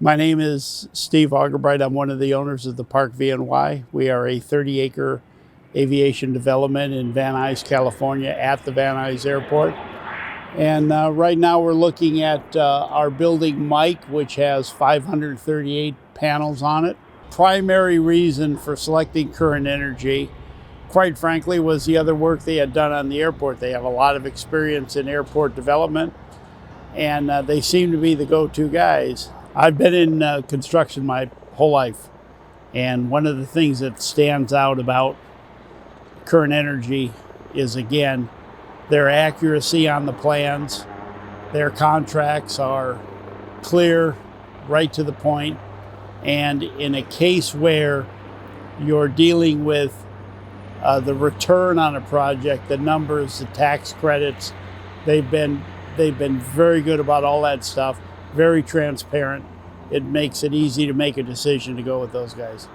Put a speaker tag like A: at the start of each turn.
A: My name is Steve Augerbright. I'm one of the owners of the Park VNY. We are a 30-acre aviation development in Van Nuys, California, at the Van Nuys Airport. And right now we're looking at our building Mike, which has 538 panels on it. Primary reason for selecting Current Energy, quite frankly, was the other work they had done on the airport. They have a lot of experience in airport development, and they seem to be the go-to guys. I've been in construction my whole life, and one of the things that stands out about Current Energy is, again, their accuracy on the plans. Their contracts are clear, right to the point, and in a case where you're dealing with the return on a project, the numbers, the tax credits, they've been very good about all that stuff, very transparent. It makes it easy to make a decision to go with those guys.